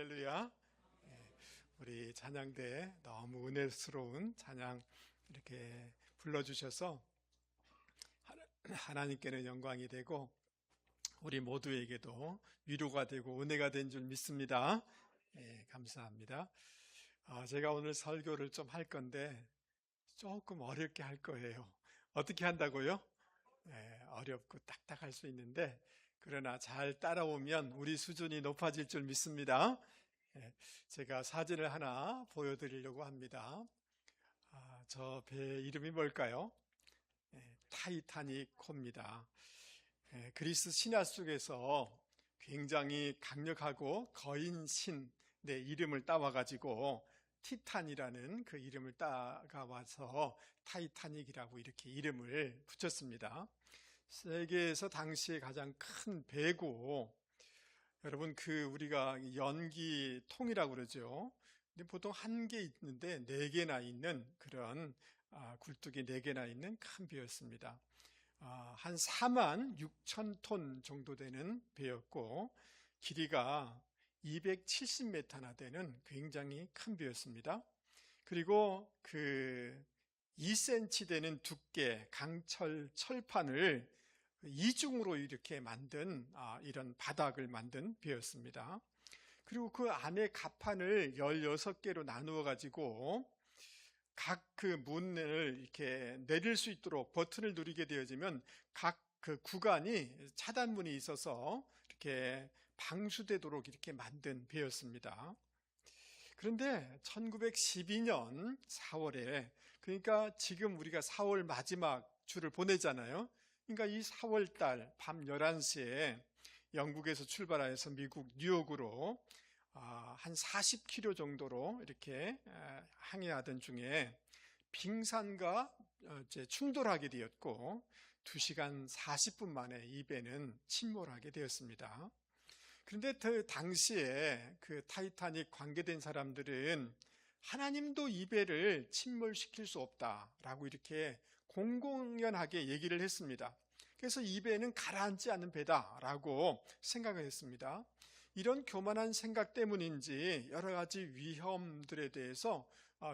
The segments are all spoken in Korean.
할렐루야. 예, 우리 찬양대 너무 은혜스러운 찬양 이렇게 불러주셔서 하나님께는 영광이 되고 우리 모두에게도 위로가 되고 은혜가 된 줄 믿습니다. 예, 감사합니다. 제가 오늘 설교를 좀 할 건데 조금 어렵게 할 거예요. 어떻게 한다고요? 예, 어렵고 딱딱할 수 있는데 그러나 잘 따라오면 우리 수준이 높아질 줄 믿습니다. 예, 제가 사진을 하나 보여드리려고 합니다. 저 배 이름이 뭘까요? 타이타닉호입니다. 그리스 신화 속에서 굉장히 강력하고 거인 신의 이름을 따와가지고 티탄이라는 그 이름을 따가와서 타이타닉이라고 이렇게 이름을 붙였습니다. 세계에서 당시에 가장 큰 배고, 여러분 우리가 연기통이라고 그러죠. 근데 보통 한 개 있는데 네 개나 있는 그런 굴뚝이 네 개나 있는 큰 배였습니다. 한 4만 6천 톤 정도 되는 배였고 길이가 270m나 되는 굉장히 큰 배였습니다. 그리고 2cm 되는 두께 강철 철판을 이중으로 이렇게 만든 이런 바닥을 만든 배였습니다. 그리고 그 안에 갑판을 16개로 나누어 가지고 각 그 문을 이렇게 내릴 수 있도록 버튼을 누르게 되어지면 각 그 구간이 차단문이 있어서 이렇게 방수되도록 이렇게 만든 배였습니다. 그런데 1912년 4월에, 그러니까 지금 우리가 4월 마지막 주를 보내잖아요. 그러니까 이 4월 달 밤 11시에 영국에서 출발해서 미국 뉴욕으로 한 40km 정도로 이렇게 항해하던 중에 빙산과 충돌하게 되었고 2시간 40분 만에 이 배는 침몰하게 되었습니다. 그런데 그 당시에 그 타이타닉 관계된 사람들은 하나님도 이 배를 침몰시킬 수 없다라고 이렇게 공공연하게 얘기를 했습니다. 그래서 이 배는 가라앉지 않는 배다라고 생각을 했습니다. 이런 교만한 생각 때문인지 여러 가지 위험들에 대해서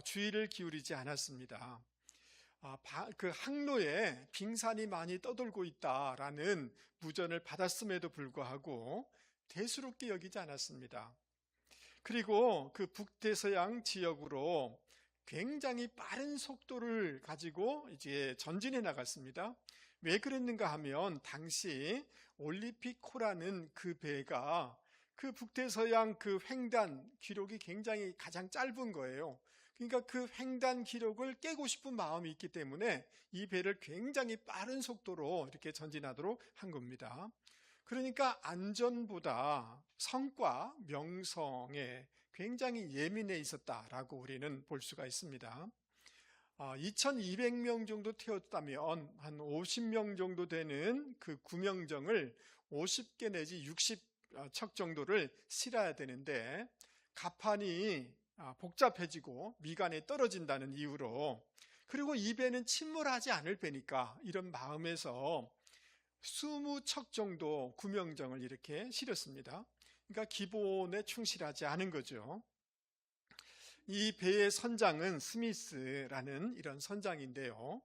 주의를 기울이지 않았습니다. 그 항로에 빙산이 많이 떠돌고 있다라는 무전을 받았음에도 불구하고 대수롭게 여기지 않았습니다. 그리고 그 북대서양 지역으로 굉장히 빠른 속도를 가지고 이제 전진해 나갔습니다. 왜 그랬는가 하면 당시 올리피코라는 그 배가 그 북대서양 그 횡단 기록이 굉장히 가장 짧은 거예요. 그러니까 그 횡단 기록을 깨고 싶은 마음이 있기 때문에 이 배를 굉장히 빠른 속도로 이렇게 전진하도록 한 겁니다. 그러니까 안전보다 성과, 명성에 굉장히 예민해 있었다라고 우리는 볼 수가 있습니다. 2200명 정도 태웠다면 한 50명 정도 되는 그 구명정을 50개 내지 60척 정도를 실어야 되는데 갑판이 복잡해지고 미간에 떨어진다는 이유로, 그리고 이 배는 침몰하지 않을 배니까 이런 마음에서 20척 정도 구명정을 이렇게 실었습니다. 그러니까 기본에 충실하지 않은 거죠. 이 배의 선장은 스미스라는 이런 선장인데요.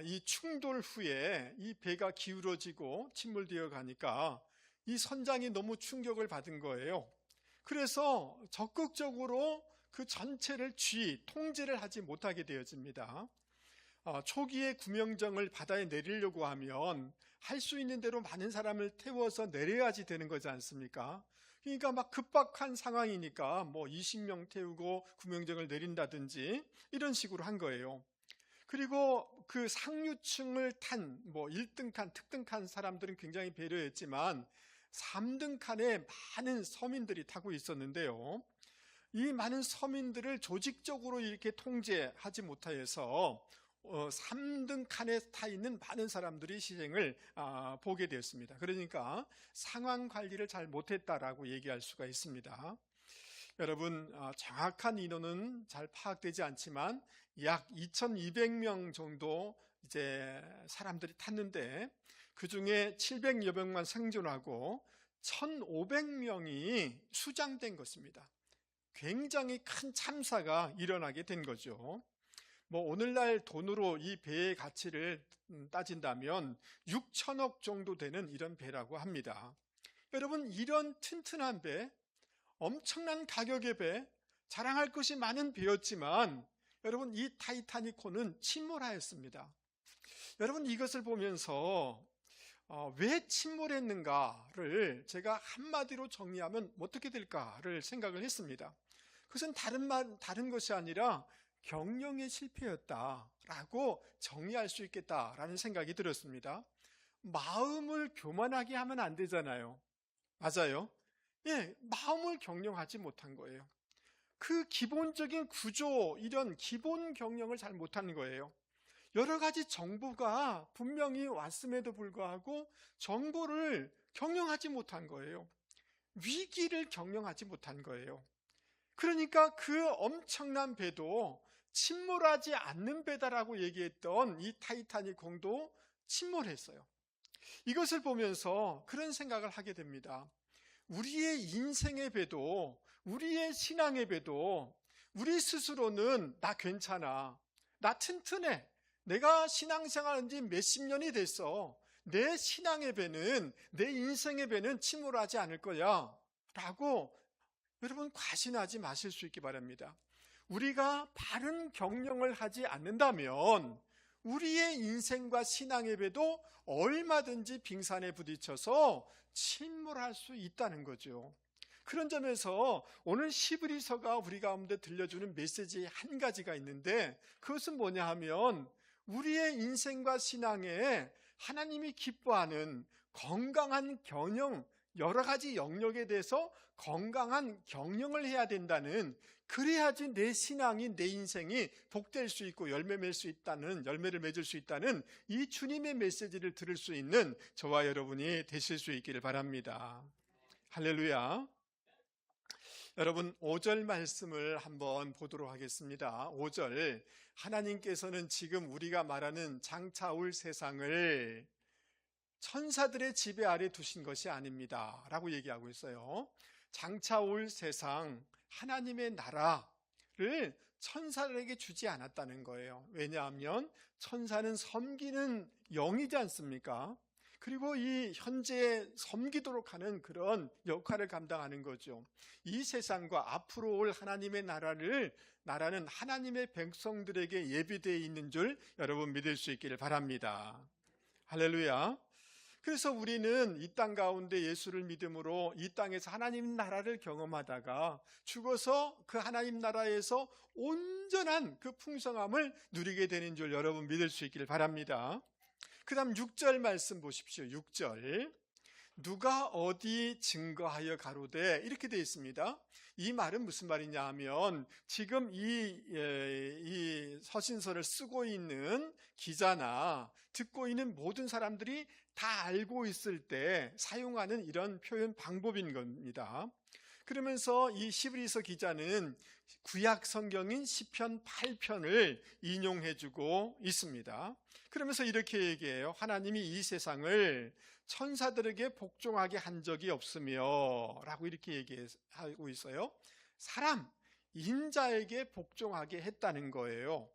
이 충돌 후에 이 배가 기울어지고 침몰되어 가니까 이 선장이 너무 충격을 받은 거예요. 그래서 적극적으로 그 전체를 통제를 하지 못하게 되어집니다. 초기에 구명정을 바다에 내리려고 하면 할 수 있는 대로 많은 사람을 태워서 내려야지 되는 거지 않습니까? 그러니까 막 급박한 상황이니까 뭐 20명 태우고 구명정을 내린다든지 이런 식으로 한 거예요. 그리고 그 상류층을 탄 뭐 1등 칸, 특등 칸 사람들은 굉장히 배려했지만 3등 칸에 많은 서민들이 타고 있었는데요. 이 많은 서민들을 조직적으로 이렇게 통제하지 못하여서 3등 칸에 타 있는 많은 사람들이 희생을 보게 되었습니다. 그러니까 상황 관리를 잘 못했다라고 얘기할 수가 있습니다. 여러분, 정확한 인원은 잘 파악되지 않지만 약 2200명 정도 이제 사람들이 탔는데 그 중에 700여 명만 생존하고 1,500명이 수장된 것입니다. 굉장히 큰 참사가 일어나게 된 거죠. 오늘날 돈으로 이 배의 가치를 따진다면 6천억 정도 되는 이런 배라고 합니다. 여러분, 이런 튼튼한 배, 엄청난 가격의 배, 자랑할 것이 많은 배였지만 여러분, 이 타이타닉호는 침몰하였습니다. 여러분, 이것을 보면서 왜 침몰했는가를 제가 한마디로 정리하면 어떻게 될까를 생각을 했습니다. 그것은 다른 것이 아니라 경영의 실패였다라고 정리할 수 있겠다라는 생각이 들었습니다. 마음을 교만하게 하면 안 되잖아요. 맞아요? 예, 마음을 경영하지 못한 거예요. 그 기본적인 구조, 이런 기본 경영을 잘 못하는 거예요. 여러 가지 정보가 분명히 왔음에도 불구하고 정보를 경영하지 못한 거예요. 위기를 경영하지 못한 거예요. 그러니까 그 엄청난 배도 침몰하지 않는 배다라고 얘기했던 이 타이타닉호도 침몰했어요. 이것을 보면서 그런 생각을 하게 됩니다. 우리의 인생의 배도, 우리의 신앙의 배도 우리 스스로는 나 괜찮아, 나 튼튼해, 내가 신앙생활한 지 몇십 년이 됐어, 내 신앙의 배는, 내 인생의 배는 침몰하지 않을 거야 라고 여러분 과신하지 마실 수 있기 바랍니다. 우리가 바른 경영을 하지 않는다면 우리의 인생과 신앙의 배도 얼마든지 빙산에 부딪혀서 침몰할 수 있다는 거죠. 그런 점에서 오늘 히브리서가 우리 가운데 들려주는 메시지 한 가지가 있는데, 그것은 뭐냐 하면 우리의 인생과 신앙에 하나님이 기뻐하는 건강한 경영, 여러 가지 영역에 대해서 건강한 경영을 해야 된다는, 그래야지 내 신앙이, 내 인생이 복될 수 있고 열매를 맺을 수 있다는 이 주님의 메시지를 들을 수 있는 저와 여러분이 되실 수 있기를 바랍니다. 할렐루야. 여러분, 5절 말씀을 한번 보도록 하겠습니다. 5절, 하나님께서는 지금 우리가 말하는 장차 올 세상을 천사들의 지배 아래 두신 것이 아닙니다 라고 얘기하고 있어요. 장차 올 세상, 하나님의 나라를 천사들에게 주지 않았다는 거예요. 왜냐하면 천사는 섬기는 영이지 않습니까? 그리고 이 현재 섬기도록 하는 그런 역할을 감당하는 거죠. 이 세상과 앞으로 올 하나님의 나라는 하나님의 백성들에게 예비되어 있는 줄 여러분 믿을 수 있기를 바랍니다. 할렐루야. 그래서 우리는 이 땅 가운데 예수를 믿음으로 이 땅에서 하나님 나라를 경험하다가 죽어서 그 하나님 나라에서 온전한 그 풍성함을 누리게 되는 줄 여러분 믿을 수 있기를 바랍니다. 그 다음 6절 말씀 보십시오. 6절, 누가 어디 증거하여 가로되, 이렇게 되어 있습니다. 이 말은 무슨 말이냐 하면 지금 이 서신서를 쓰고 있는 기자나 듣고 있는 모든 사람들이 다 알고 있을 때 사용하는 이런 표현 방법인 겁니다. 그러면서 이 히브리서 기자는 구약 성경인 시편 8편을 인용해주고 있습니다. 그러면서 이렇게 얘기해요. 하나님이 이 세상을 천사들에게 복종하게 한 적이 없으며 라고 이렇게 얘기하고 있어요. 사람, 인자에게 복종하게 했다는 거예요.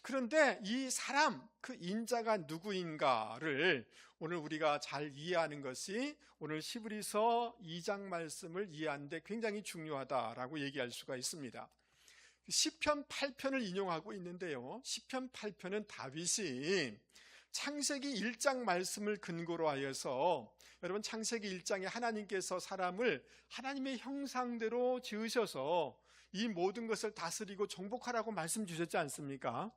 그런데 이 사람, 그 인자가 누구인가를 오늘 우리가 잘 이해하는 것이 오늘 히브리서 2장 말씀을 이해하는 데 굉장히 중요하다라고 얘기할 수가 있습니다. 시편 8편을 인용하고 있는데요, 시편 8편은 다윗이 창세기 1장 말씀을 근거로 하여서, 여러분 창세기 1장에 하나님께서 사람을 하나님의 형상대로 지으셔서 이 모든 것을 다스리고 정복하라고 말씀 주셨지 않습니까?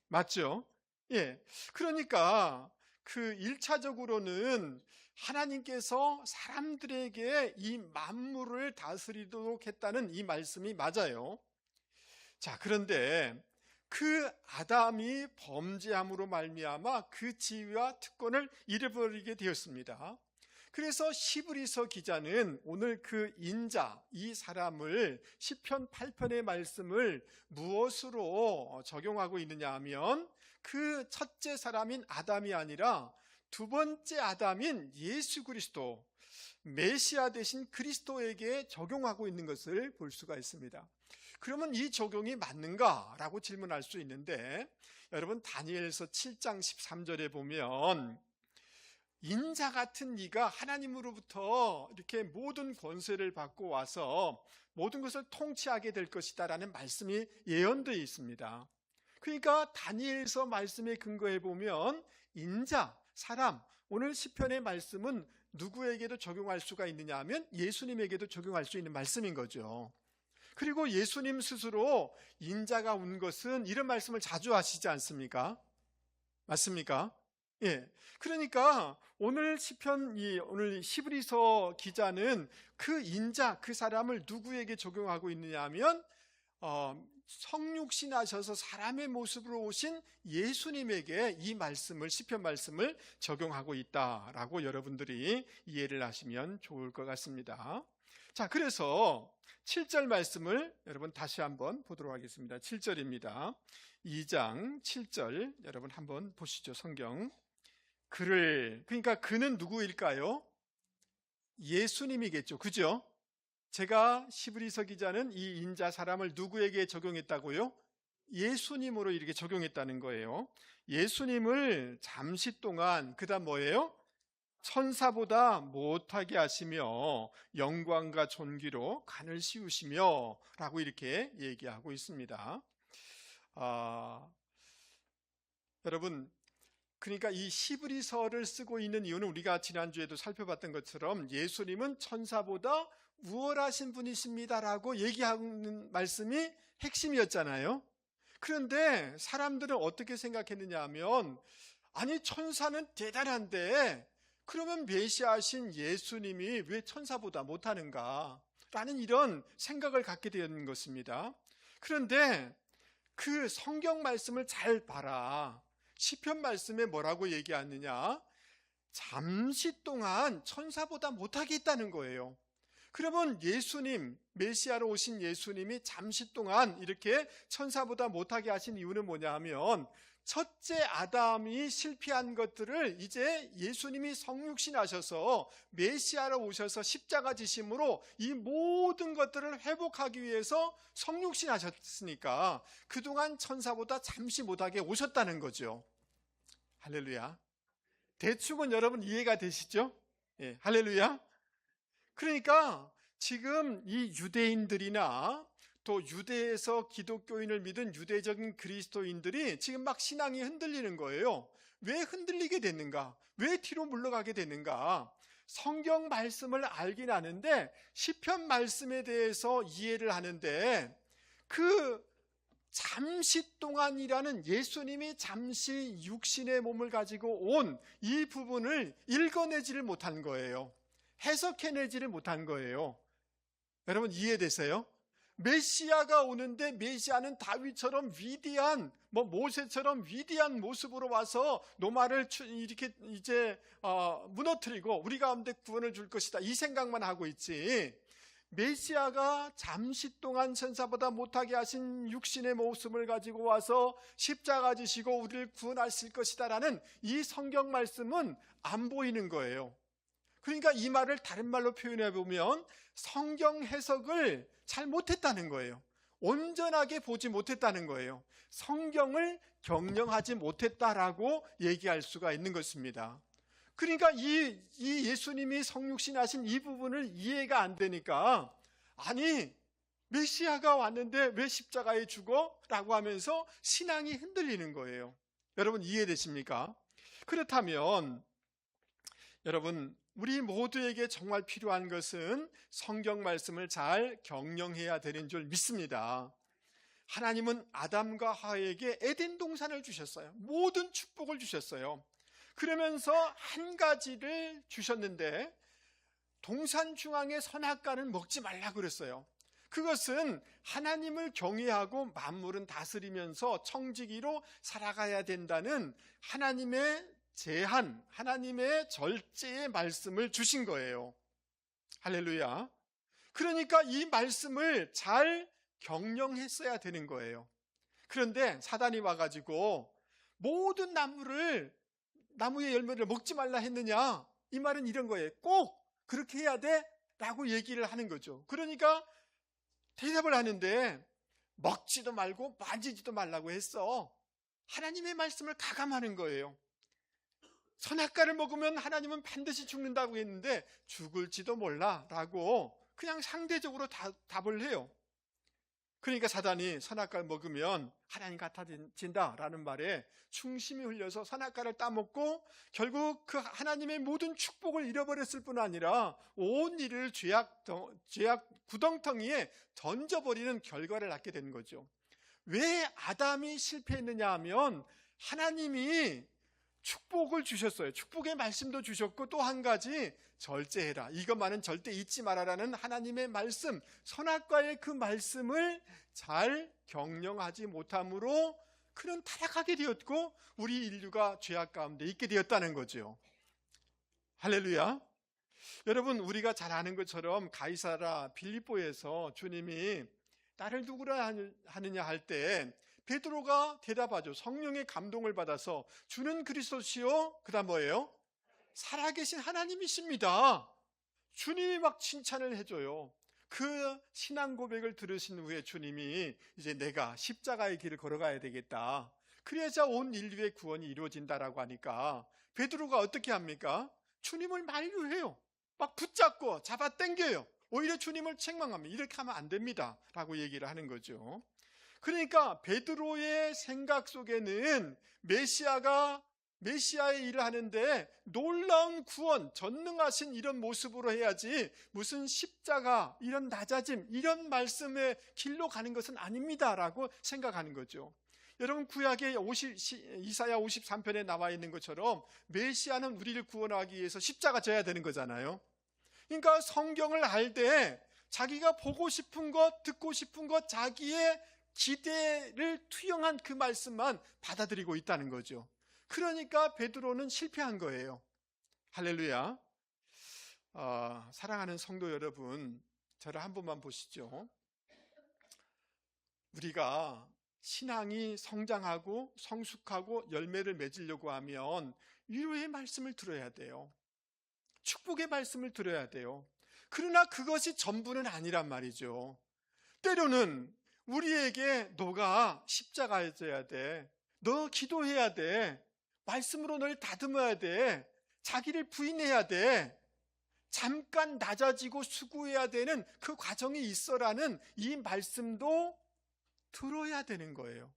맞죠? 예. 그러니까 그 1차적으로는 하나님께서 사람들에게 이 만물을 다스리도록 했다는 이 말씀이 맞아요. 자, 그런데 그 아담이 범죄함으로 말미암아 그 지위와 특권을 잃어버리게 되었습니다. 그래서 히브리서 기자는 오늘 그 인자, 이 사람을 시편 8편의 말씀을 무엇으로 적용하고 있느냐 하면 그 첫째 사람인 아담이 아니라 두 번째 아담인 예수 그리스도, 메시아 대신 그리스도에게 적용하고 있는 것을 볼 수가 있습니다. 그러면 이 적용이 맞는가라고 질문할 수 있는데, 여러분 다니엘서 7장 13절에 보면 인자 같은 이가 하나님으로부터 이렇게 모든 권세를 받고 와서 모든 것을 통치하게 될 것이다 라는 말씀이 예언되어 있습니다. 그러니까 다니엘서 말씀에 근거해 보면 인자, 사람, 오늘 시편의 말씀은 누구에게도 적용할 수가 있느냐 하면 예수님에게도 적용할 수 있는 말씀인 거죠. 그리고 예수님 스스로 인자가 온 것은 이런 말씀을 자주 하시지 않습니까? 맞습니까? 예. 그러니까 오늘 시편, 오늘 히브리서 기자는 그 인자, 그 사람을 누구에게 적용하고 있느냐 하면 성육신하셔서 사람의 모습으로 오신 예수님에게 이 말씀을, 시편 말씀을 적용하고 있다라고 여러분들이 이해를 하시면 좋을 것 같습니다. 자, 그래서 7절 말씀을 여러분 다시 한번 보도록 하겠습니다. 7절입니다. 2장 7절 여러분 한번 보시죠. 성경. 그러니까 그는 누구일까요? 예수님이겠죠. 그죠? 제가 히브리서 기자는 이 인자 사람을 누구에게 적용했다고요? 예수님으로 이렇게 적용했다는 거예요. 예수님을 잠시 동안, 그 다음 뭐예요? 천사보다 못하게 하시며 영광과 존귀로 간을 씌우시며 라고 이렇게 얘기하고 있습니다. 여러분, 그러니까 이 히브리서를 쓰고 있는 이유는 우리가 지난주에도 살펴봤던 것처럼 예수님은 천사보다 우월하신 분이십니다라고 얘기하는 말씀이 핵심이었잖아요. 그런데 사람들은 어떻게 생각했느냐 하면, 아니 천사는 대단한데 그러면 메시아신 예수님이 왜 천사보다 못하는가 라는 이런 생각을 갖게 되는 것입니다. 그런데 그 성경 말씀을 잘 봐라. 시편 말씀에 뭐라고 얘기하느냐? 잠시 동안 천사보다 못하게 있다는 거예요. 그러면 예수님, 메시아로 오신 예수님이 잠시 동안 이렇게 천사보다 못하게 하신 이유는 뭐냐 하면, 첫째 아담이 실패한 것들을 이제 예수님이 성육신하셔서 메시아로 오셔서 십자가 지심으로 이 모든 것들을 회복하기 위해서 성육신하셨으니까 그동안 천사보다 잠시 못하게 오셨다는 거죠. 할렐루야. 대충은 여러분 이해가 되시죠? 예, 할렐루야. 그러니까 지금 이 유대인들이나 또 유대에서 기독교인을 믿은 유대적인 그리스도인들이 지금 막 신앙이 흔들리는 거예요. 왜 흔들리게 됐는가? 왜 뒤로 물러가게 됐는가? 성경 말씀을 알긴 아는데 시편 말씀에 대해서 이해를 하는데 그 잠시 동안이라는 예수님이 잠시 육신의 몸을 가지고 온 이 부분을 읽어내지를 못한 거예요. 해석해내지를 못한 거예요. 여러분 이해되세요? 메시아가 오는데 메시아는 다윗처럼 위대한, 모세처럼 위대한 모습으로 와서 노마를 이렇게 이제 무너뜨리고 우리 가운데 구원을 줄 것이다, 이 생각만 하고 있지, 메시아가 잠시 동안 천사보다 못하게 하신 육신의 모습을 가지고 와서 십자가 지시고 우리를 구원하실 것이다 라는 이 성경 말씀은 안 보이는 거예요. 그러니까 이 말을 다른 말로 표현해 보면 성경 해석을 잘 못했다는 거예요. 온전하게 보지 못했다는 거예요. 성경을 경영하지 못했다라고 얘기할 수가 있는 것입니다. 그러니까 이 예수님이 성육신하신 이 부분을 이해가 안 되니까, 아니 메시아가 왔는데 왜 십자가에 죽어? 라고 하면서 신앙이 흔들리는 거예요. 여러분 이해되십니까? 그렇다면 여러분, 우리 모두에게 정말 필요한 것은 성경 말씀을 잘 경영해야 되는 줄 믿습니다. 하나님은 아담과 하와에게 에덴 동산을 주셨어요. 모든 축복을 주셨어요. 그러면서 한 가지를 주셨는데 동산 중앙의 선악과는 먹지 말라 그랬어요. 그것은 하나님을 경외하고 만물은 다스리면서 청지기로 살아가야 된다는 하나님의 제한, 하나님의 절제의 말씀을 주신 거예요. 할렐루야. 그러니까 이 말씀을 잘 경영했어야 되는 거예요. 그런데 사단이 와가지고 모든 나무의 열매를 먹지 말라 했느냐? 이 말은 이런 거예요. 꼭 그렇게 해야 돼? 라고 얘기를 하는 거죠. 그러니까 대답을 하는데 먹지도 말고 만지지도 말라고 했어. 하나님의 말씀을 가감하는 거예요. 선악과를 먹으면 하나님은 반드시 죽는다고 했는데 죽을지도 몰라 라고 그냥 상대적으로 답을 해요. 그러니까 사단이 선악과를 먹으면 하나님 같아진다라는 말에 충심이 흘려서 선악과를 따먹고 결국 그 하나님의 모든 축복을 잃어버렸을 뿐 아니라 온 일을 죄악 구덩텅이에 던져버리는 결과를 낳게 된 거죠. 왜 아담이 실패했느냐 하면 하나님이 축복을 주셨어요. 축복의 말씀도 주셨고 또 한 가지 절제해라. 이것만은 절대 잊지 말아라는 하나님의 말씀, 선악과의 그 말씀을 잘 경영하지 못함으로 그는 타락하게 되었고 우리 인류가 죄악 가운데 있게 되었다는 거죠. 할렐루야. 여러분, 우리가 잘 아는 것처럼 가이사라 빌립보에서 주님이 나를 누구라 하느냐 할 때 베드로가 대답하죠. 성령의 감동을 받아서 주는 그리스도시요, 그다음 뭐예요? 살아계신 하나님이십니다. 주님이 막 칭찬을 해줘요. 그 신앙 고백을 들으신 후에 주님이 이제 내가 십자가의 길을 걸어가야 되겠다, 그래야 온 인류의 구원이 이루어진다라고 하니까 베드로가 어떻게 합니까? 주님을 만류해요. 막 붙잡고 잡아당겨요. 오히려 주님을 책망합니다. 이렇게 하면 안 됩니다 라고 얘기를 하는 거죠. 그러니까 베드로의 생각 속에는 메시아의 일을 하는데 놀라운 구원, 전능하신 이런 모습으로 해야지 무슨 십자가, 이런 낮아짐, 이런 말씀의 길로 가는 것은 아닙니다라고 생각하는 거죠. 여러분, 구약의 이사야 53편에 나와 있는 것처럼 메시아는 우리를 구원하기 위해서 십자가 져야 되는 거잖아요. 그러니까 성경을 알 때 자기가 보고 싶은 것, 듣고 싶은 것, 자기의 기대를 투영한 그 말씀만 받아들이고 있다는 거죠. 그러니까 베드로는 실패한 거예요. 할렐루야. 사랑하는 성도 여러분, 저를 한 번만 보시죠. 우리가 신앙이 성장하고 성숙하고 열매를 맺으려고 하면 위로의 말씀을 들어야 돼요. 축복의 말씀을 들어야 돼요. 그러나 그것이 전부는 아니란 말이죠. 때로는 우리에게 너가 십자가에 져야 돼, 너 기도해야 돼, 말씀으로 널 다듬어야 돼, 자기를 부인해야 돼, 잠깐 낮아지고 수고해야 되는 그 과정이 있어라는 이 말씀도 들어야 되는 거예요.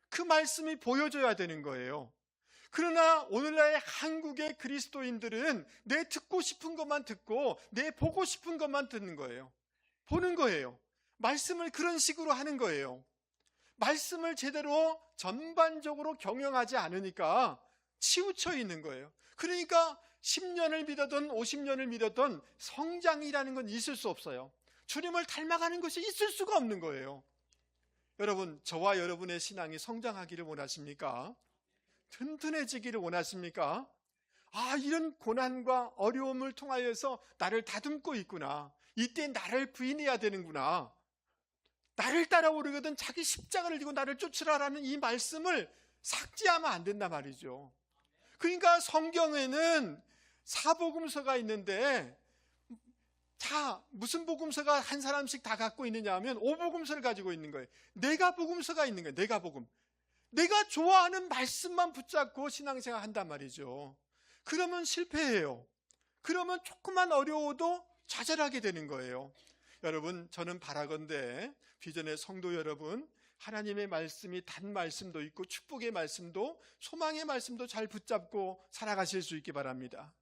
그 말씀이 보여줘야 되는 거예요. 그러나 오늘날의 한국의 그리스도인들은 내 듣고 싶은 것만 듣고 내 보고 싶은 것만 듣는 거예요. 보는 거예요. 말씀을 그런 식으로 하는 거예요. 말씀을 제대로 전반적으로 경영하지 않으니까 치우쳐 있는 거예요. 그러니까 10년을 믿었던 50년을 믿었던 성장이라는 건 있을 수 없어요. 주님을 닮아가는 것이 있을 수가 없는 거예요. 여러분, 저와 여러분의 신앙이 성장하기를 원하십니까? 튼튼해지기를 원하십니까? 이런 고난과 어려움을 통하여서 나를 다듬고 있구나, 이때 나를 부인해야 되는구나, 나를 따라오르거든 자기 십자가를 지고 나를 쫓으라라는 이 말씀을 삭제하면 안 된단 말이죠. 그러니까 성경에는 사복음서가 있는데 무슨 복음서가 한 사람씩 다 갖고 있느냐 하면 오복음서를 가지고 있는 거예요. 내가 복음서가 있는 거예요. 내가 복음. 내가 좋아하는 말씀만 붙잡고 신앙생활 한단 말이죠. 그러면 실패해요. 그러면 조금만 어려워도 좌절하게 되는 거예요. 여러분, 저는 바라건대 비전의 성도 여러분, 하나님의 말씀이 단 말씀도 있고 축복의 말씀도 소망의 말씀도 잘 붙잡고 살아가실 수 있기 바랍니다.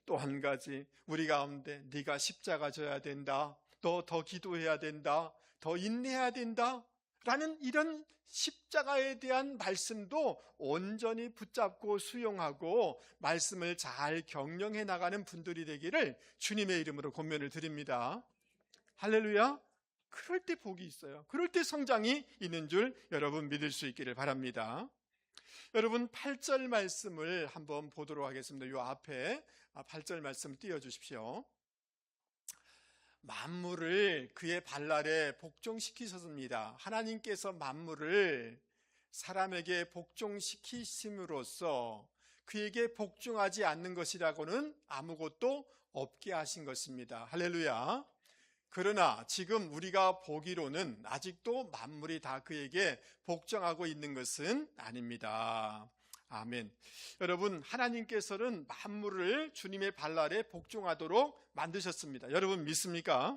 또 한 가지, 우리 가운데 네가 십자가 져야 된다, 너 더 기도해야 된다, 더 인내해야 된다 라는 이런 십자가에 대한 말씀도 온전히 붙잡고 수용하고 말씀을 잘 경영해 나가는 분들이 되기를 주님의 이름으로 권면을 드립니다. 할렐루야. 그럴 때 복이 있어요. 그럴 때 성장이 있는 줄 여러분 믿을 수 있기를 바랍니다. 여러분, 8절 말씀을 한번 보도록 하겠습니다. 이 앞에 8절 말씀 띄워주십시오. 만물을 그의 발날에 복종시키셨습니다. 하나님께서 만물을 사람에게 복종시키심으로써 그에게 복종하지 않는 것이라고는 아무것도 없게 하신 것입니다. 할렐루야. 그러나 지금 우리가 보기로는 아직도 만물이 다 그에게 복종하고 있는 것은 아닙니다. 아멘. 여러분, 하나님께서는 만물을 주님의 발날에 복종하도록 만드셨습니다. 여러분 믿습니까?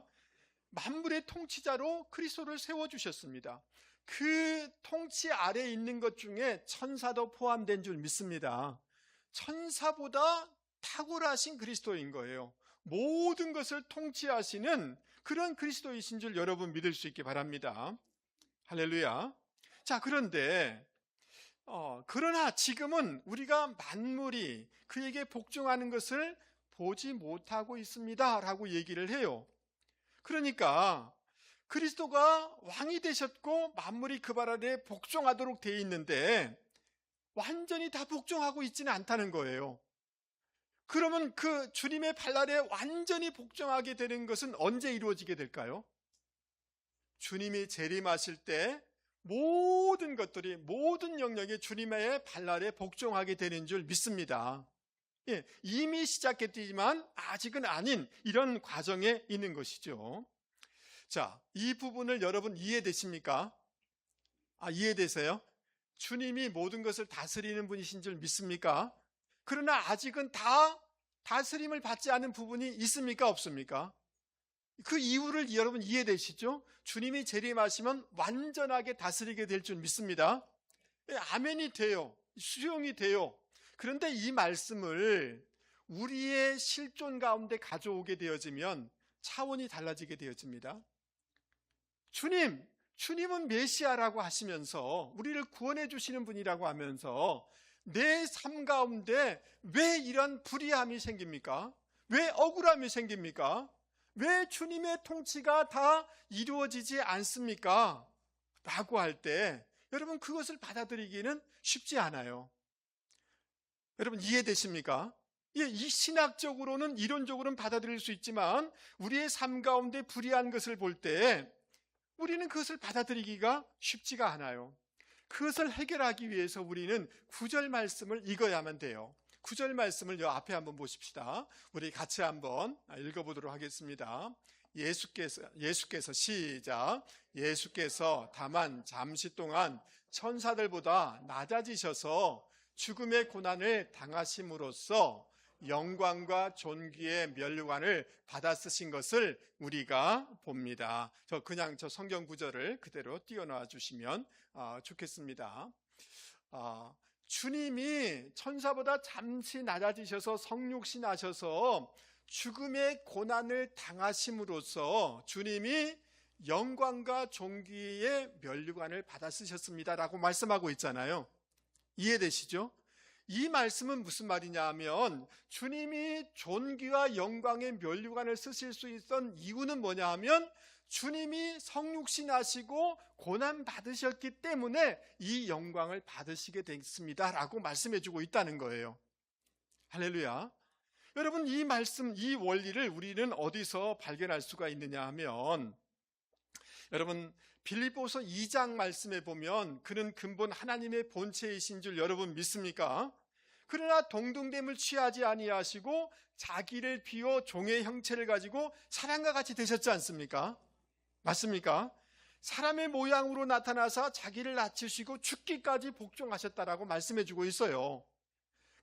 만물의 통치자로 그리스도를 세워주셨습니다. 그 통치 아래에 있는 것 중에 천사도 포함된 줄 믿습니다. 천사보다 탁월하신 그리스도인 거예요. 모든 것을 통치하시는 그런 그리스도이신 줄 여러분 믿을 수 있기 바랍니다. 할렐루야. 자, 그러나 지금은 우리가 만물이 그에게 복종하는 것을 보지 못하고 있습니다 라고 얘기를 해요. 그러니까 그리스도가 왕이 되셨고 만물이 그 발 아래 복종하도록 되어 있는데 완전히 다 복종하고 있지는 않다는 거예요. 그러면 그 주님의 발 아래 완전히 복종하게 되는 것은 언제 이루어지게 될까요? 주님이 재림하실 때 모든 것들이, 모든 영역이 주님의 발 아래 복종하게 되는 줄 믿습니다. 예, 이미 시작했지만 아직은 아닌 이런 과정에 있는 것이죠. 자, 이 부분을 여러분 이해되십니까? 이해되세요? 주님이 모든 것을 다스리는 분이신 줄 믿습니까? 그러나 아직은 다 다스림을 받지 않은 부분이 있습니까? 없습니까? 그 이유를 여러분 이해되시죠? 주님이 재림하시면 완전하게 다스리게 될 줄 믿습니다. 아멘이 돼요. 수용이 돼요. 그런데 이 말씀을 우리의 실존 가운데 가져오게 되어지면 차원이 달라지게 되어집니다. 주님은 메시아라고 하시면서 우리를 구원해 주시는 분이라고 하면서 내 삶 가운데 왜 이런 불의함이 생깁니까? 왜 억울함이 생깁니까? 왜 주님의 통치가 다 이루어지지 않습니까? 라고 할 때 여러분 그것을 받아들이기는 쉽지 않아요. 여러분 이해되십니까? 예, 이 신학적으로는 이론적으로는 받아들일 수 있지만 우리의 삶 가운데 불의한 것을 볼 때 우리는 그것을 받아들이기가 쉽지가 않아요. 그것을 해결하기 위해서 우리는 9절 말씀을 읽어야만 돼요. 9절 말씀을 요 앞에 한번 보십시다. 우리 같이 한번 읽어보도록 하겠습니다. 예수께서 시작. 예수께서 다만 잠시 동안 천사들보다 낮아지셔서 죽음의 고난을 당하심으로써 영광과 존귀의 면류관을 받아 쓰신 것을 우리가 봅니다. 저 성경 구절을 그대로 띄워놔 주시면 좋겠습니다. 주님이 천사보다 잠시 낮아지셔서 성육신 하셔서 죽음의 고난을 당하심으로써 주님이 영광과 존귀의 면류관을 받아 쓰셨습니다라고 말씀하고 있잖아요. 이해되시죠? 이 말씀은 무슨 말이냐 하면 주님이 존귀와 영광의 면류관을 쓰실 수 있던 이유는 뭐냐 하면 주님이 성육신 하시고 고난 받으셨기 때문에 이 영광을 받으시게 됐습니다 라고 말씀해 주고 있다는 거예요. 할렐루야. 여러분 이 말씀, 이 원리를 우리는 어디서 발견할 수가 있느냐 하면 여러분 빌립보서 2장 말씀에 보면 그는 근본 하나님의 본체이신 줄 여러분 믿습니까? 그러나 동등됨을 취하지 아니하시고 자기를 비워 종의 형체를 가지고 사람과 같이 되셨지 않습니까? 맞습니까? 사람의 모양으로 나타나서 자기를 낮추시고 죽기까지 복종하셨다라고 말씀해 주고 있어요.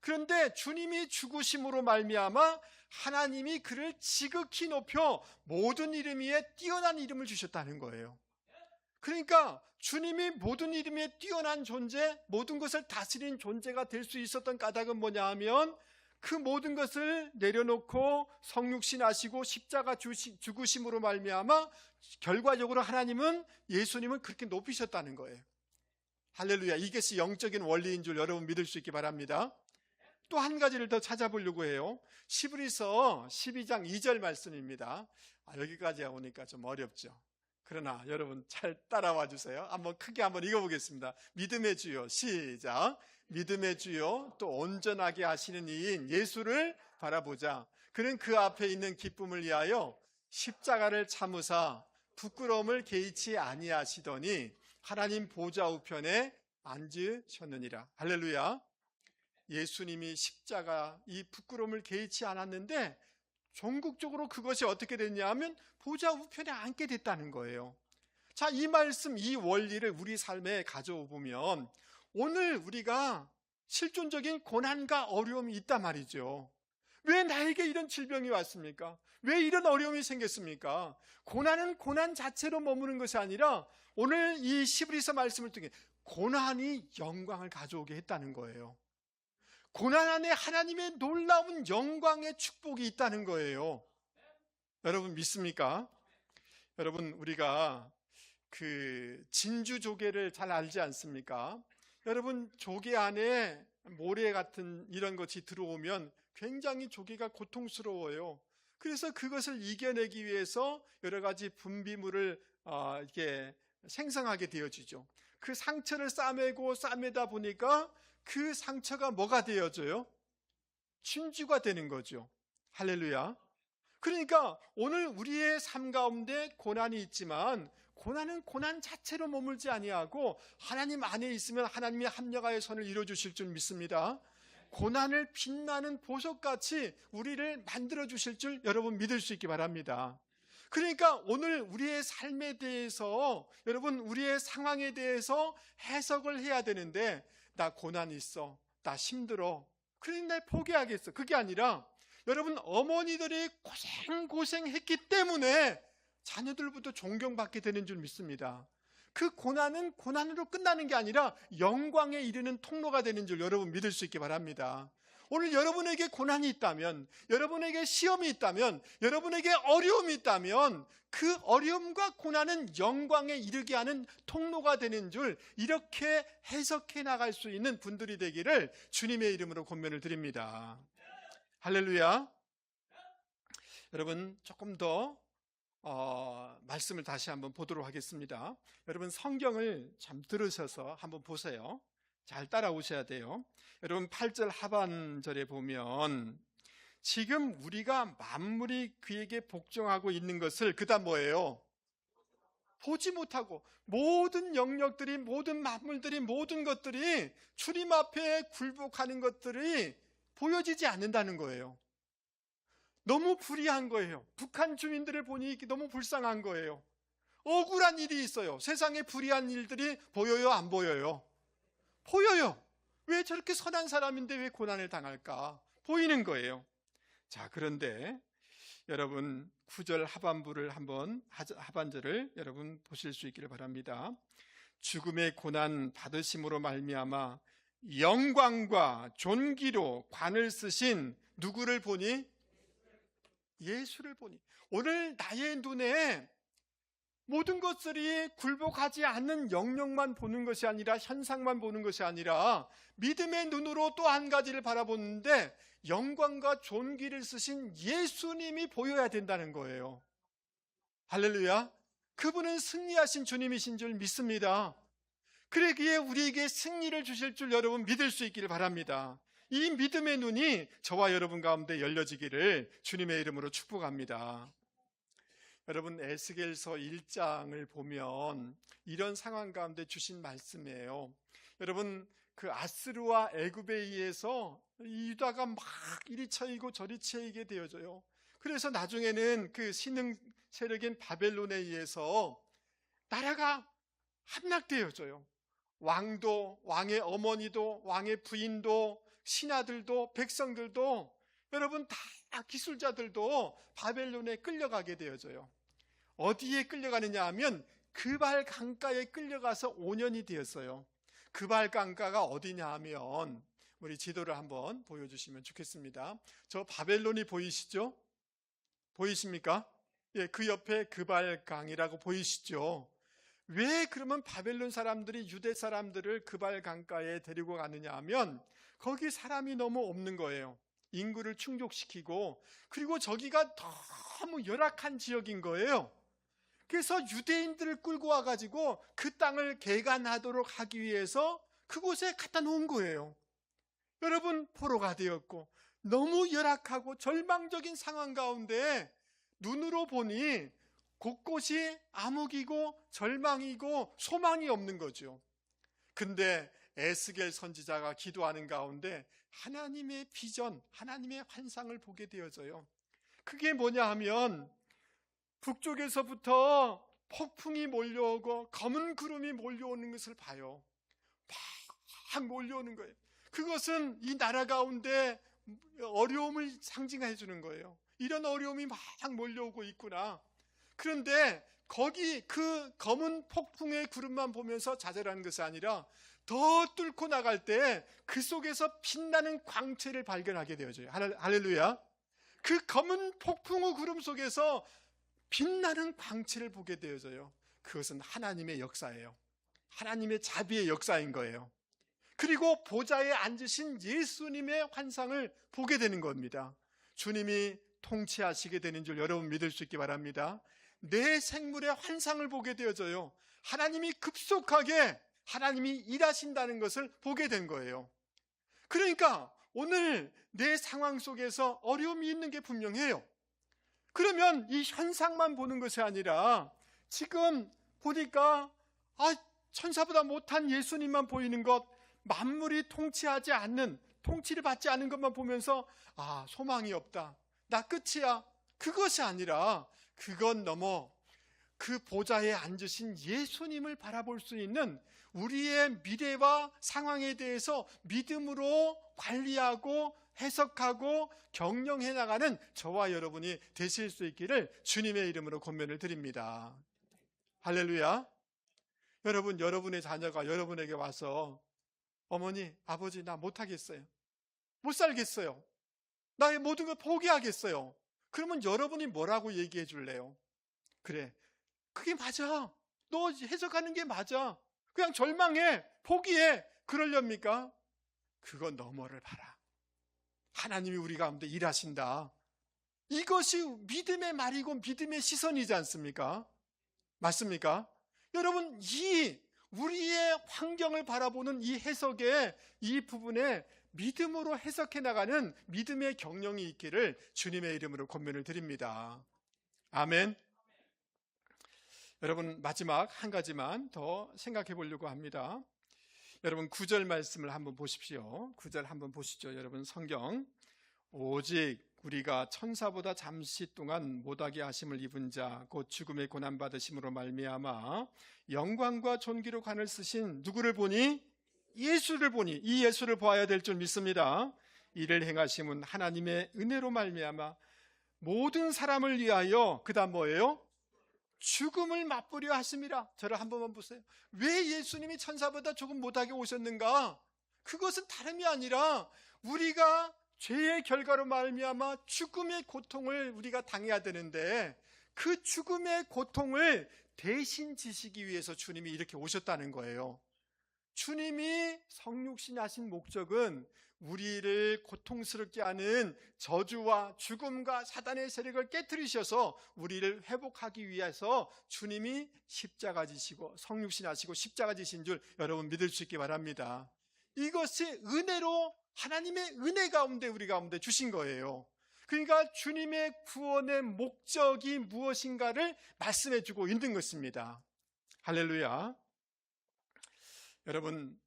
그런데 주님이 죽으심으로 말미암아 하나님이 그를 지극히 높여 모든 이름 위에 뛰어난 이름을 주셨다는 거예요. 그러니까 주님이 모든 이름 위에 뛰어난 존재, 모든 것을 다스린 존재가 될 수 있었던 까닭은 뭐냐 하면 그 모든 것을 내려놓고 성육신 하시고 십자가 죽으심으로 말미암아 결과적으로 예수님은 그렇게 높이셨다는 거예요. 할렐루야. 이것이 영적인 원리인 줄 여러분 믿을 수 있기 바랍니다. 또 한 가지를 더 찾아보려고 해요. 히브리서 12장 2절 말씀입니다. 여기까지 오니까 좀 어렵죠. 그러나 여러분 잘 따라와 주세요. 크게 한번 읽어보겠습니다. 믿음의 주요 시작. 믿음의 주요 또 온전하게 하시는 이인 예수를 바라보자. 그는 그 앞에 있는 기쁨을 위하여 십자가를 참으사 부끄러움을 개의치 아니하시더니 하나님 보좌 우편에 앉으셨느니라. 할렐루야. 예수님이 십자가 이 부끄러움을 개의치 않았는데 전국적으로 그것이 어떻게 됐냐 하면 보좌 우편에 앉게 됐다는 거예요. 자, 이 말씀, 이 원리를 우리 삶에 가져오면 오늘 우리가 실존적인 고난과 어려움이 있단 말이죠. 왜 나에게 이런 질병이 왔습니까? 왜 이런 어려움이 생겼습니까? 고난은 고난 자체로 머무는 것이 아니라 오늘 이 시브리서 말씀을 통해 고난이 영광을 가져오게 했다는 거예요. 고난 안에 하나님의 놀라운 영광의 축복이 있다는 거예요. 여러분 믿습니까? 여러분, 우리가 그 진주 조개를 잘 알지 않습니까? 여러분, 조개 안에 모래 같은 이런 것이 들어오면 굉장히 조개가 고통스러워요. 그래서 그것을 이겨내기 위해서 여러 가지 분비물을 이렇게 생성하게 되어지죠. 그 상처를 싸매다 보니까 그 상처가 뭐가 되어져요? 진주가 되는 거죠. 할렐루야. 그러니까 오늘 우리의 삶 가운데 고난이 있지만 고난은 고난 자체로 머물지 아니하고 하나님 안에 있으면 하나님이 합력하여 선을 이루어주실 줄 믿습니다. 고난을 빛나는 보석같이 우리를 만들어 주실 줄 여러분 믿을 수 있기 바랍니다. 그러니까 오늘 우리의 삶에 대해서, 여러분 우리의 상황에 대해서 해석을 해야 되는데, 나 고난이 있어, 나 힘들어, 그러니 내 포기하겠어, 그게 아니라 여러분 어머니들이 고생했기 때문에 자녀들부터 존경받게 되는 줄 믿습니다. 그 고난은 고난으로 끝나는 게 아니라 영광에 이르는 통로가 되는 줄 여러분 믿을 수 있기 바랍니다. 오늘 여러분에게 고난이 있다면, 여러분에게 시험이 있다면, 여러분에게 어려움이 있다면 그 어려움과 고난은 영광에 이르게 하는 통로가 되는 줄 이렇게 해석해 나갈 수 있는 분들이 되기를 주님의 이름으로 권면을 드립니다. 할렐루야. 여러분 조금 더 말씀을 다시 한번 보도록 하겠습니다. 여러분 성경을 참 들으셔서 한번 보세요. 잘 따라오셔야 돼요. 여러분 8절 하반절에 보면 지금 우리가 만물이 그에게 복종하고 있는 것을 그다음 뭐예요? 보지 못하고 모든 영역들이, 모든 만물들이, 모든 것들이 주님 앞에 굴복하는 것들이 보여지지 않는다는 거예요. 너무 불의한 거예요. 북한 주민들을 보니 너무 불쌍한 거예요. 억울한 일이 있어요. 세상에 불의한 일들이 보여요, 안 보여요? 보여요. 왜 저렇게 선한 사람인데 왜 고난을 당할까? 보이는 거예요. 자, 그런데 여러분 9절 하반절을 여러분 보실 수 있기를 바랍니다. 죽음의 고난 받으심으로 말미암아 영광과 존귀로 관을 쓰신 누구를 보니? 예수를 보니. 오늘 나의 눈에 모든 것들이 굴복하지 않는 영역만 보는 것이 아니라, 현상만 보는 것이 아니라 믿음의 눈으로 또 한 가지를 바라보는데 영광과 존귀를 쓰신 예수님이 보여야 된다는 거예요. 할렐루야. 그분은 승리하신 주님이신 줄 믿습니다. 그러기에 우리에게 승리를 주실 줄 여러분 믿을 수 있기를 바랍니다. 이 믿음의 눈이 저와 여러분 가운데 열려지기를 주님의 이름으로 축복합니다. 여러분 에스겔서 1장을 보면 이런 상황 가운데 주신 말씀이에요. 여러분 그 아스르와 애굽에 의해서 유다가 막 이리 쳐이고 저리 쳐이게 되어져요. 그래서 나중에는 그 신흥 세력인 바벨론에 의해서 나라가 함락되어져요. 왕도, 왕의 어머니도, 왕의 부인도, 신하들도, 백성들도, 여러분 다 기술자들도 바벨론에 끌려가게 되어져요. 어디에 끌려가느냐 하면 그발 강가에 끌려가서 5년이 되었어요. 그발 강가가 어디냐 하면 우리 지도를 한번 보여주시면 좋겠습니다. 저 바벨론이 보이시죠? 보이십니까? 예, 그 옆에 그발 강이라고 보이시죠? 왜 그러면 바벨론 사람들이 유대 사람들을 그발 강가에 데리고 가느냐 하면 거기 사람이 너무 없는 거예요. 인구를 충족시키고, 그리고 저기가 너무 열악한 지역인 거예요. 그래서 유대인들을 끌고 와가지고 그 땅을 개간하도록 하기 위해서 그곳에 갖다 놓은 거예요. 여러분 포로가 되었고 너무 열악하고 절망적인 상황 가운데 눈으로 보니 곳곳이 암흑이고 절망이고 소망이 없는 거죠. 근데 에스겔 선지자가 기도하는 가운데 하나님의 비전, 하나님의 환상을 보게 되어져요. 그게 뭐냐 하면 북쪽에서부터 폭풍이 몰려오고 검은 구름이 몰려오는 것을 봐요. 막 몰려오는 거예요. 그것은 이 나라 가운데 어려움을 상징해 주는 거예요. 이런 어려움이 막 몰려오고 있구나. 그런데 거기 그 검은 폭풍의 구름만 보면서 좌절하는 것이 아니라 더 뚫고 나갈 때 그 속에서 빛나는 광채를 발견하게 되어져요. 할렐루야. 그 검은 폭풍의 구름 속에서 빛나는 광채를 보게 되어져요. 그것은 하나님의 역사예요. 하나님의 자비의 역사인 거예요. 그리고 보좌에 앉으신 예수님의 환상을 보게 되는 겁니다. 주님이 통치하시게 되는 줄 여러분 믿을 수 있기 바랍니다. 내 생물의 환상을 보게 되어져요. 하나님이 급속하게 하나님이 일하신다는 것을 보게 된 거예요. 그러니까 오늘 내 상황 속에서 어려움이 있는 게 분명해요. 그러면 이 현상만 보는 것이 아니라 지금 보니까 천사보다 못한 예수님만 보이는 것, 만물이 통치하지 않는, 통치를 받지 않는 것만 보면서 소망이 없다, 나 끝이야, 그것이 아니라 그건 넘어 그 보좌에 앉으신 예수님을 바라볼 수 있는 우리의 미래와 상황에 대해서 믿음으로 관리하고 해석하고 경영해 나가는 저와 여러분이 되실 수 있기를 주님의 이름으로 권면을 드립니다. 할렐루야. 여러분, 여러분의 자녀가 여러분에게 와서 어머니, 아버지, 나 못하겠어요, 못 살겠어요, 나의 모든 걸 포기하겠어요. 그러면 여러분이 뭐라고 얘기해 줄래요? 그래, 그게 맞아, 너 해석하는 게 맞아, 그냥 절망해, 포기해, 그러렵니까? 그건 너머를 봐라. 하나님이 우리 가운데 일하신다. 이것이 믿음의 말이고 믿음의 시선이지 않습니까? 맞습니까? 여러분, 우리의 환경을 바라보는 이 해석의 이 부분에 믿음으로 해석해 나가는 믿음의 경영이 있기를 주님의 이름으로 권면을 드립니다. 아멘. 여러분, 마지막 한 가지만 더 생각해 보려고 합니다. 여러분, 9절 말씀을 한번 보십시오. 9절 한번 보시죠. 여러분, 성경. 오직 우리가 천사보다 잠시 동안 못하게 하심을 입은 자 곧 죽음의 고난 받으심으로 말미암아 영광과 존귀로 관을 쓰신 누구를 보니? 예수를 보니, 이 예수를 보아야 될 줄 믿습니다. 이를 행하심은 하나님의 은혜로 말미암아 모든 사람을 위하여, 그 다음 뭐예요? 죽음을 맛보려 하심이라. 저를 한 번만 보세요. 왜 예수님이 천사보다 조금 못하게 오셨는가? 그것은 다름이 아니라 우리가 죄의 결과로 말미암아 죽음의 고통을 우리가 당해야 되는데 그 죽음의 고통을 대신 지시기 위해서 주님이 이렇게 오셨다는 거예요. 주님이 성육신 하신 목적은 우리를 고통스럽게 하는 저주와 죽음과 사단의 세력을 깨트리셔서 우리를 회복하기 위해서 주님이 십자가 지시고 성육신 하시고 십자가 지신 줄 여러분 믿을 수 있기 바랍니다. 이것이 은혜로, 하나님의 은혜 가운데 우리 가운데 주신 거예요. 그러니까 주님의 구원의 목적이 무엇인가를 말씀해 주고 있는 것입니다. 할렐루야. 여러분,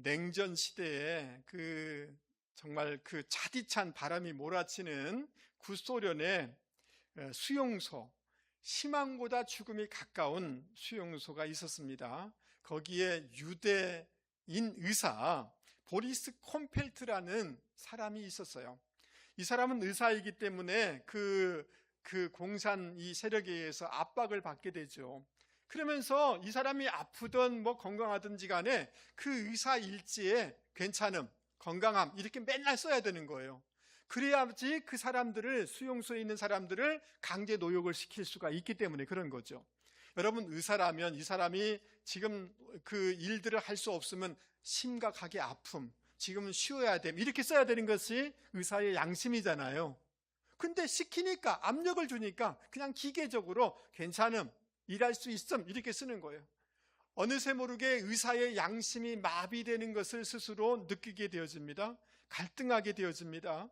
냉전 시대에 정말 그 차디찬 바람이 몰아치는 구소련의 수용소, 희망보다 죽음이 가까운 수용소가 있었습니다. 거기에 유대인 의사 보리스 콤펠트라는 사람이 있었어요. 이 사람은 의사이기 때문에 그 공산 이 세력에 의해서 압박을 받게 되죠. 그러면서 이 사람이 아프든 건강하든지 간에 그 의사 일지에 괜찮음, 건강함 이렇게 맨날 써야 되는 거예요. 그래야지 그 사람들을, 수용소에 있는 사람들을 강제 노역을 시킬 수가 있기 때문에 그런 거죠. 여러분, 의사라면 이 사람이 지금 그 일들을 할 수 없으면 심각하게 아픔, 지금은 쉬어야 됨 이렇게 써야 되는 것이 의사의 양심이잖아요. 근데 시키니까, 압력을 주니까 그냥 기계적으로 괜찮음, 일할 수 있음 이렇게 쓰는 거예요. 어느새 모르게 의사의 양심이 마비되는 것을 스스로 느끼게 되어집니다. 갈등하게 되어집니다.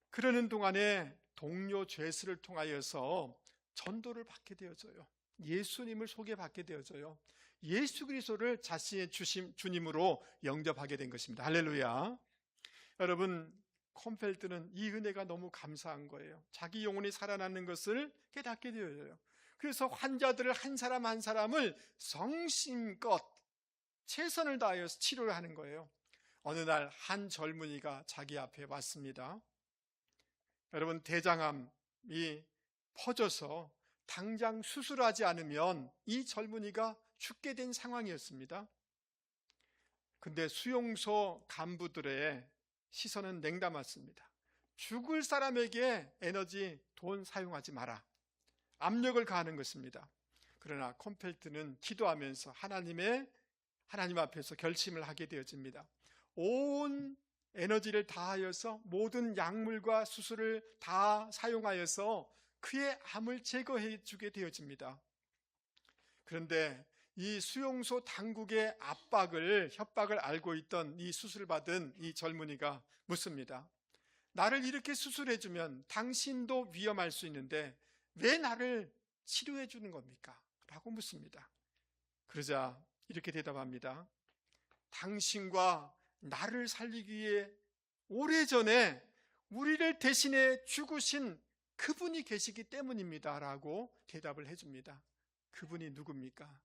그러는 동안에 동료 죄수를 통하여서 전도를 받게 되어져요. 예수님을 소개받게 되어져요. 예수 그리스도를 자신의 주님으로 영접하게 된 것입니다. 할렐루야. 여러분, 콤펠트는 이 은혜가 너무 감사한 거예요. 자기 영혼이 살아나는 것을 깨닫게 되어요. 그래서 환자들을 한 사람 한 사람을 성심껏 최선을 다하여서 치료를 하는 거예요. 어느 날 한 젊은이가 자기 앞에 왔습니다. 여러분, 대장암이 퍼져서 당장 수술하지 않으면 이 젊은이가 죽게 된 상황이었습니다. 근데 수용소 간부들의 시선은 냉담했습니다. 죽을 사람에게 에너지, 돈 사용하지 마라. 압력을 가하는 것입니다. 그러나 콤펠트는 기도하면서 하나님 앞에서 결심을 하게 되어집니다. 온 에너지를 다하여서 모든 약물과 수술을 다 사용하여서 그의 암을 제거해 주게 되어집니다. 그런데 이 수용소 당국의 협박을 알고 있던 이 수술을 받은 이 젊은이가 묻습니다. 나를 이렇게 수술해 주면 당신도 위험할 수 있는데 왜 나를 치료해 주는 겁니까? 라고 묻습니다. 그러자 이렇게 대답합니다. 당신과 나를 살리기 위해 오래전에 우리를 대신해 죽으신 그분이 계시기 때문입니다. 라고 대답을 해줍니다. 그분이 누굽니까?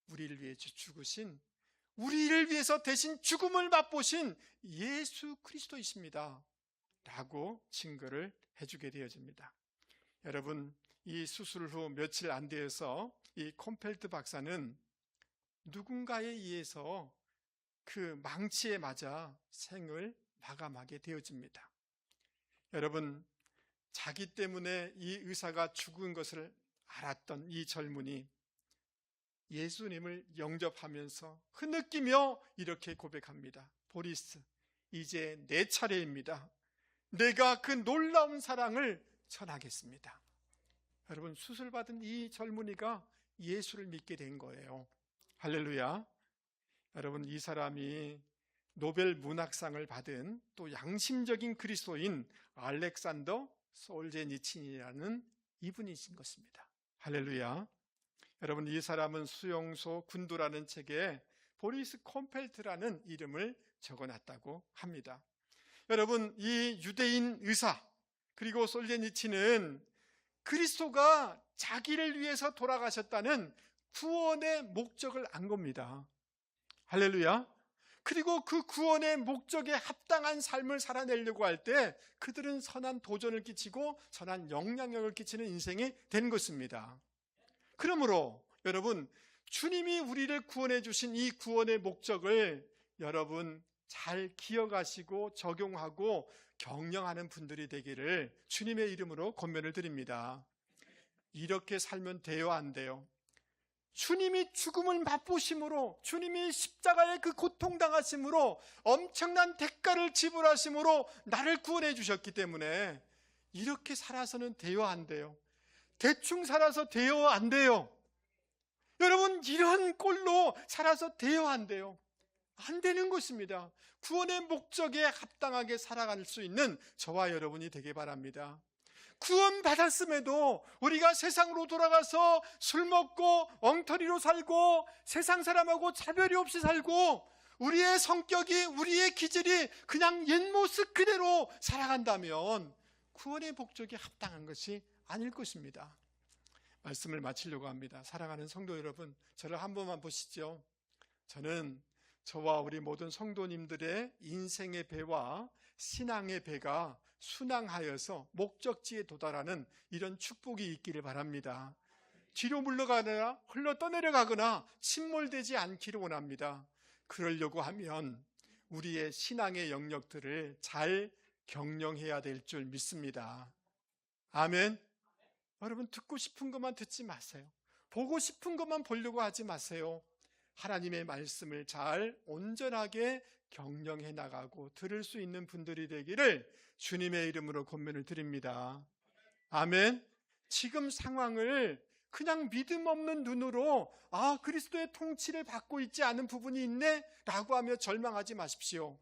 우리를 위해 죽으신, 우리를 위해서 대신 죽음을 맛보신 예수 그리스도이십니다. 라고 증거를 해주게 되어집니다. 여러분, 이 수술 후 며칠 안 되어서 이 콤펠트 박사는 누군가에 의해서 그 망치에 맞아 생을 마감하게 되어집니다. 여러분, 자기 때문에 이 의사가 죽은 것을 알았던 이 젊은이 예수님을 영접하면서 흐느끼며 이렇게 고백합니다. 보리스, 이제 내 차례입니다. 내가 그 놀라운 사랑을 전하겠습니다. 여러분, 수술받은 이 젊은이가 예수를 믿게 된 거예요. 할렐루야. 여러분, 이 사람이 노벨 문학상을 받은 또 양심적인 그리스도인 알렉산더 솔제니친이라는 이분이신 것입니다. 할렐루야. 여러분, 이 사람은 수용소 군도라는 책에 보리스 콤펠트라는 이름을 적어놨다고 합니다. 여러분, 이 유대인 의사 그리고 솔제니친은 그리스도가 자기를 위해서 돌아가셨다는 구원의 목적을 안 겁니다. 할렐루야. 그리고 그 구원의 목적에 합당한 삶을 살아내려고 할 때 그들은 선한 도전을 끼치고 선한 영향력을 끼치는 인생이 된 것입니다. 그러므로 여러분, 주님이 우리를 구원해 주신 이 구원의 목적을 여러분 잘 기억하시고 적용하고 경영하는 분들이 되기를 주님의 이름으로 권면을 드립니다. 이렇게 살면 돼요, 안 돼요? 주님이 죽음을 맛보심으로, 주님이 십자가의 그 고통당하심으로 엄청난 대가를 지불하심으로 나를 구원해 주셨기 때문에 이렇게 살아서는 돼요, 안 돼요? 대충 살아서 돼요, 안 돼요? 여러분, 이런 꼴로 살아서 돼요, 안 돼요? 안 되는 것입니다. 구원의 목적에 합당하게 살아갈 수 있는 저와 여러분이 되길 바랍니다. 구원 받았음에도 우리가 세상으로 돌아가서 술 먹고 엉터리로 살고 세상 사람하고 차별이 없이 살고 우리의 성격이, 우리의 기질이 그냥 옛 모습 그대로 살아간다면 구원의 목적에 합당한 것이 아닐 것입니다. 말씀을 마치려고 합니다. 사랑하는 성도 여러분, 저를 한 번만 보시죠. 저는 저와 우리 모든 성도님들의 인생의 배와 신앙의 배가 순항하여서 목적지에 도달하는 이런 축복이 있기를 바랍니다. 뒤로 물러가거나 흘러 떠내려가거나 침몰되지 않기를 원합니다. 그러려고 하면 우리의 신앙의 영역들을 잘 경영해야 될 줄 믿습니다. 아멘. 여러분, 듣고 싶은 것만 듣지 마세요. 보고 싶은 것만 보려고 하지 마세요. 하나님의 말씀을 잘 온전하게 경영해 나가고 들을 수 있는 분들이 되기를 주님의 이름으로 권면을 드립니다. 아멘. 지금 상황을 그냥 믿음 없는 눈으로 그리스도의 통치를 받고 있지 않은 부분이 있네 라고 하며 절망하지 마십시오.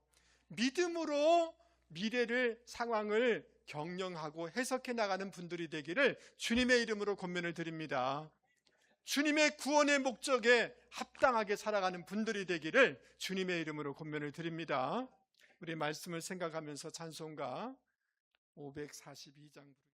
믿음으로 미래를, 상황을 경영하고 해석해 나가는 분들이 되기를 주님의 이름으로 권면을 드립니다. 주님의 구원의 목적에 합당하게 살아가는 분들이 되기를 주님의 이름으로 권면을 드립니다. 우리 말씀을 생각하면서 찬송가 542장